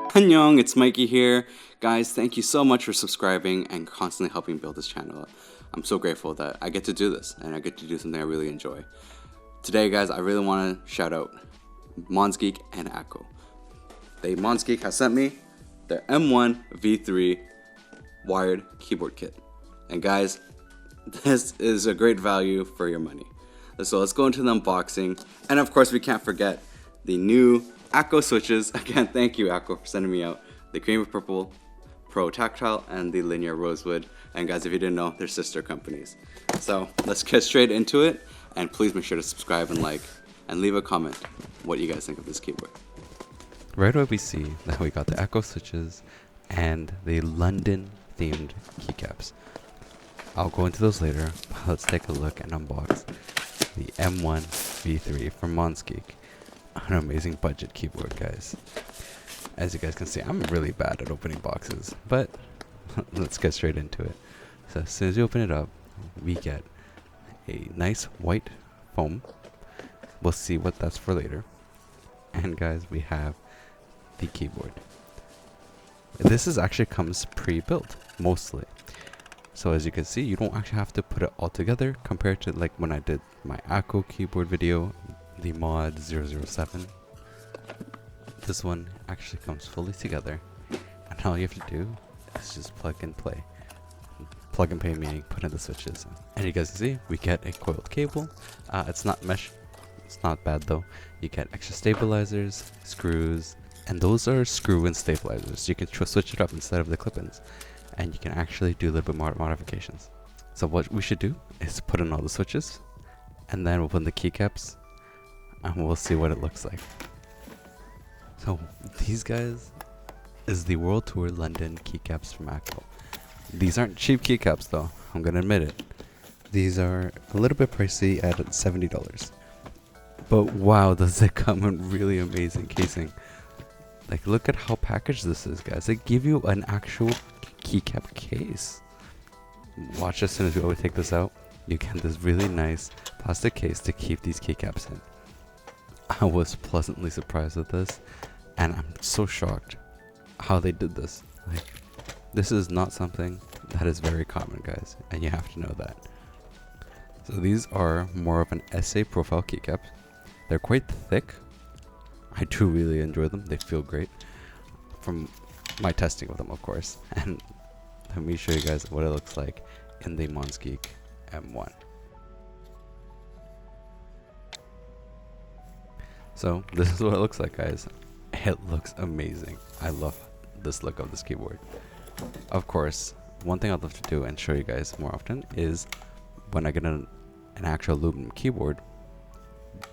Annyeong, it's Mikey here. Guys, thank you so much for subscribing and constantly helping build this channel. I'm so grateful that I get to do this and I get to do something I really enjoy. Today, guys, I really want to shout out Monsgeek and Akko. Monsgeek has sent me their M1 V3 wired keyboard kit. And guys, this is a great value for your money. So let's go into the unboxing. And of course, we can't forget the new Akko switches. Again, thank you Akko for sending me out the cream of purple Pro Tactile and the linear Rosewood. And guys, if you didn't know, they're sister companies. So let's get straight into it. And please make sure to subscribe and like and leave a comment what you guys think of this keyboard. Right away we see that we got the Akko switches and the London themed keycaps. I'll go into those later, but let's take a look and unbox the M1 V3 from Monsgeek. An amazing budget keyboard, guys. As you guys can see, I'm really bad at opening boxes, but let's get straight into it. So as soon as you open it up, we get a nice white foam. We'll see what that's for later. And guys, we have the keyboard. This actually comes pre-built, mostly. So as you can see, you don't actually have to put it all together compared to like when I did my Akko keyboard video, the mod 007. This one actually comes fully together, and all you have to do is just plug and play. Plug and play meaning put in the switches. And you guys can see we get a coiled cable. It's not mesh, it's not bad though. You get extra stabilizers, screws, and those are screw-in stabilizers. You can switch it up instead of the clip-ins, and you can actually do a little bit more modifications. So what we should do is put in all the switches, and then we'll put in the keycaps, and we'll see what it looks like. So these guys is the World Tour London keycaps from Akko. These aren't cheap keycaps though, I'm gonna admit it. These are a little bit pricey at $70. But wow, does it come in really amazing casing. Like, look at how packaged this is, guys. They give you an actual keycap case. Watch, as soon as we take this out, you get this really nice plastic case to keep these keycaps in. I was pleasantly surprised with this, and I'm so shocked how they did this. Like, this is not something that is very common, guys, and you have to know that. So these are more of an essay profile keycap. They're quite thick. I do really enjoy them. They feel great from my testing with them, of course. And let me show you guys what it looks like in the Monsgeek M1. So this is what it looks like, guys. It looks amazing. I love this look of this keyboard. Of course, one thing I'd love to do and show you guys more often is when I get an actual Lubed keyboard,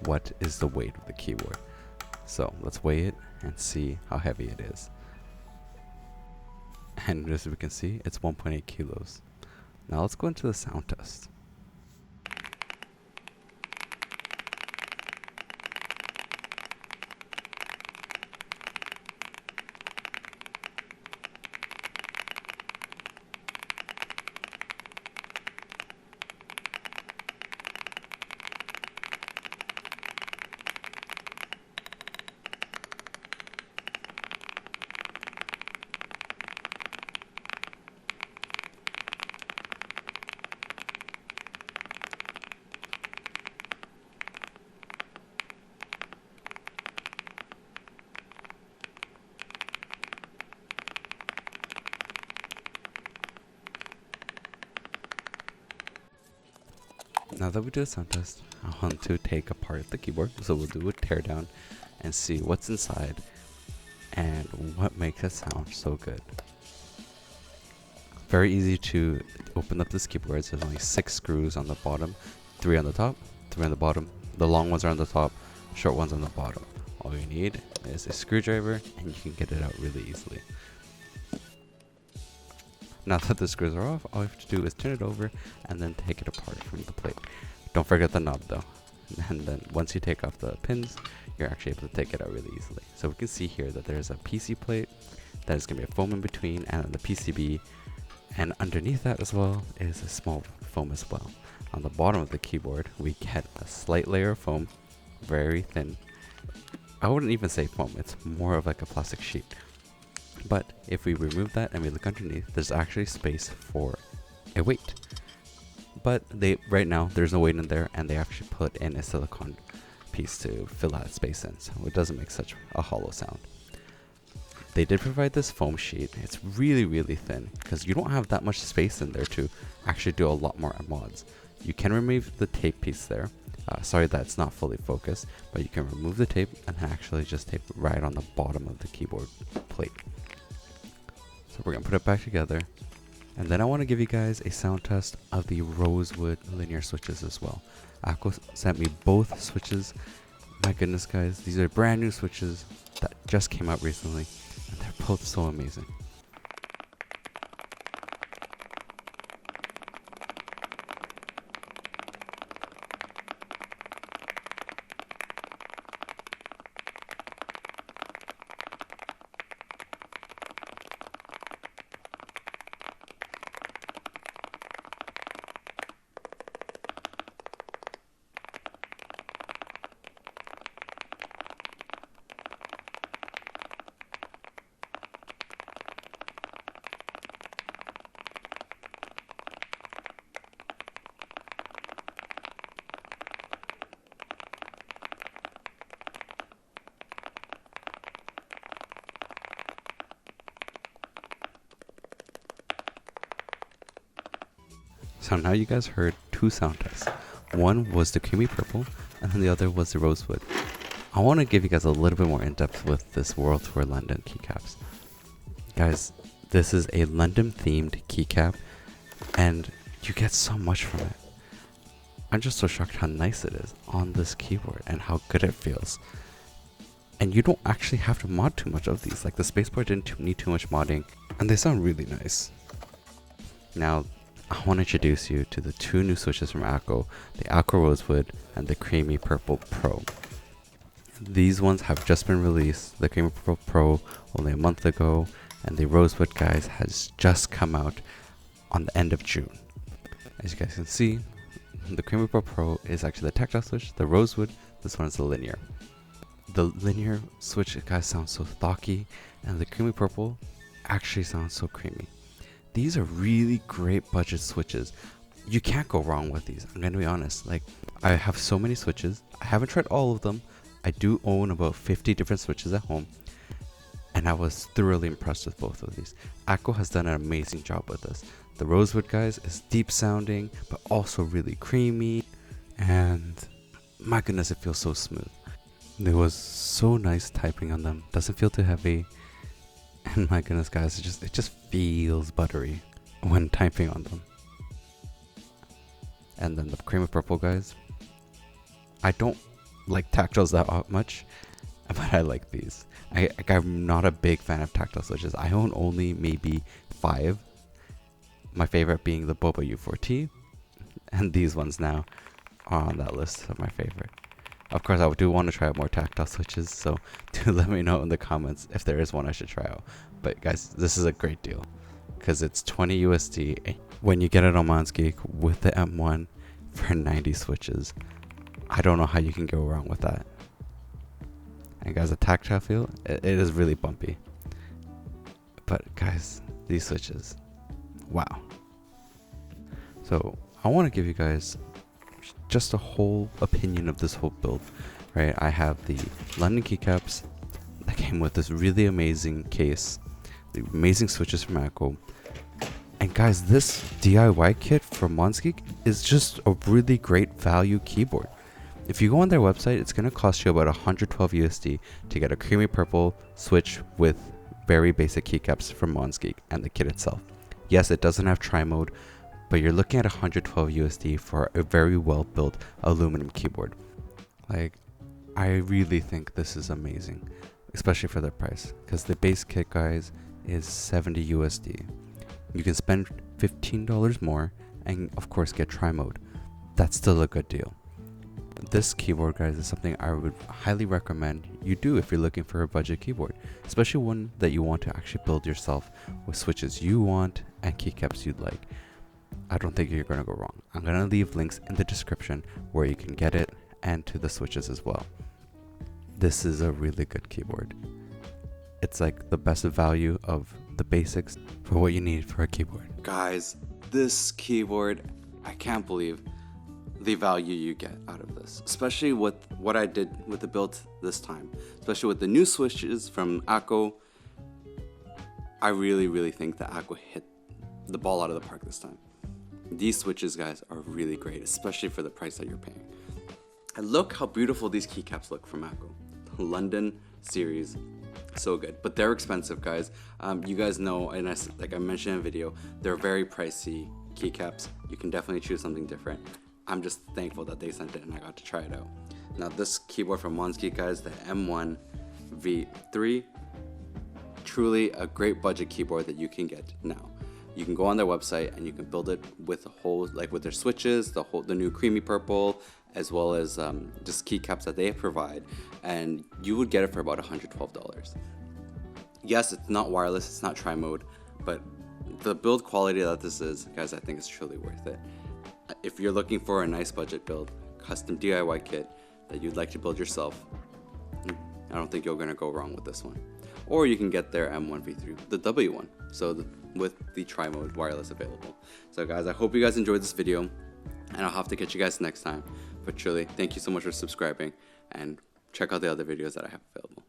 what is the weight of the keyboard. So let's weigh it and see how heavy it is. And as we can see, it's 1.8 kilos. Now let's go into the sound test. Now that we do a sound test, I want to take apart the keyboard, so we'll do a teardown and see what's inside and what makes it sound so good. Very easy to open up this keyboard. There's only 6 screws on the bottom, 3 on the top, 3 on the bottom. The long ones are on the top, short ones on the bottom. All you need is a screwdriver and you can get it out really easily. Now that the screws are off, all you have to do is turn it over and then take it apart from the plate. Don't forget the knob though. And then once you take off the pins, you're actually able to take it out really easily. So we can see here that there's a PC plate, that is going to be a foam in between, and then the PCB. And underneath that as well is a small foam as well. On the bottom of the keyboard, we get a slight layer of foam, very thin. I wouldn't even say foam, it's more of like a plastic sheet. But if we remove that and we look underneath, there's actually space for a weight. But right now there's no weight in there, and they actually put in a silicone piece to fill that space in, so it doesn't make such a hollow sound. They did provide this foam sheet. It's really thin because you don't have that much space in there to actually do a lot more mods. You can remove the tape piece there. Sorry that it's not fully focused, but you can remove the tape and actually just tape it right on the bottom of the keyboard plate. So we're gonna put it back together, and then I want to give you guys a sound test of the Rosewood linear switches as well. Akko sent me both switches. My goodness guys, these are brand new switches that just came out recently, and they're both so amazing. So now you guys heard two sound tests. One was the creamy purple, and then the other was the rosewood. I want to give you guys a little bit more in depth with this World Tour London keycaps. Guys, this is a London themed keycap, and you get so much from it. I'm just so shocked how nice it is on this keyboard and how good it feels. And you don't actually have to mod too much of these. Like the spacebar didn't need too much modding, and they sound really nice. Now, I want to introduce you to the two new switches from Akko, the Akko Rosewood and the Creamy Purple Pro. These ones have just been released, the Creamy Purple Pro only a month ago, and the Rosewood guys has just come out on the end of June. As you guys can see, the Creamy Purple Pro is actually the tactile switch, the Rosewood, this one is the linear. The linear switch guys sounds so thocky, and the Creamy Purple actually sounds so creamy. These are really great budget switches. You can't go wrong with these. I'm gonna be honest. Like, I have so many switches. I haven't tried all of them. I do own about 50 different switches at home, and I was thoroughly impressed with both of these. Akko has done an amazing job with this. The Rosewood guys is deep sounding, but also really creamy, and my goodness, it feels so smooth. It was so nice typing on them. Doesn't feel too heavy. And my goodness guys, it just feels buttery when typing on them. And then the Creamy Purple guys, I don't like tactiles that much, but I like these. I'm not a big fan of tactile switches. I own only maybe 5. My favorite being the Boba U4T, and these ones now are on that list of my favorite. Of course, I do want to try out more tactile switches, so do let me know in the comments if there is one I should try out. But guys, this is a great deal because it's 20 USD when you get it on Monsgeek with the M1 for 90 switches. I don't know how you can go wrong with that. And guys, the tactile feel, it is really bumpy. But guys, these switches, wow. So I want to give you guys just a whole opinion of this whole build, right? I have the London keycaps that came with this really amazing case, the amazing switches from Akko, and guys, this DIY kit from Monsgeek is just a really great value keyboard. If you go on their website, it's going to cost you about 112 USD to get a creamy purple switch with very basic keycaps from Monsgeek and the kit itself. Yes, it doesn't have tri-mode, but you're looking at 112 USD for a very well built aluminum keyboard. Like, I really think this is amazing, especially for the price, because the base kit, guys, is 70 USD. You can spend $15 more and of course get tri-mode. That's still a good deal. This keyboard, guys, is something I would highly recommend you do if you're looking for a budget keyboard, especially one that you want to actually build yourself with switches you want and keycaps you'd like. I don't think you're going to go wrong. I'm going to leave links in the description where you can get it and to the switches as well. This is a really good keyboard. It's like the best value of the basics for what you need for a keyboard. Guys, this keyboard, I can't believe the value you get out of this, especially with what I did with the build this time, especially with the new switches from Akko. I really think that Akko hit the ball out of the park this time. These switches, guys, are really great, especially for the price that you're paying. And look how beautiful these keycaps look from Akko. London series, so good, but they're expensive, guys. You guys know, and like I mentioned in a video, they're very pricey keycaps. You can definitely choose something different. I'm just thankful that they sent it and I got to try it out. Now this keyboard from Monsgeek, guys, the M1 V3, truly a great budget keyboard that you can get now. You can go on their website and you can build it with the whole, like with their switches, the new creamy purple, as well as just keycaps that they provide, and you would get it for about $112. Yes, it's not wireless, it's not tri-mode, but the build quality that this is, guys, I think it's truly worth it. If you're looking for a nice budget build, custom DIY kit that you'd like to build yourself, I don't think you're gonna go wrong with this one. Or you can get their M1 V3, the W one, with the tri-mode wireless available. So guys, I hope you guys enjoyed this video, and I'll have to catch you guys next time. But truly, thank you so much for subscribing, and check out the other videos that I have available.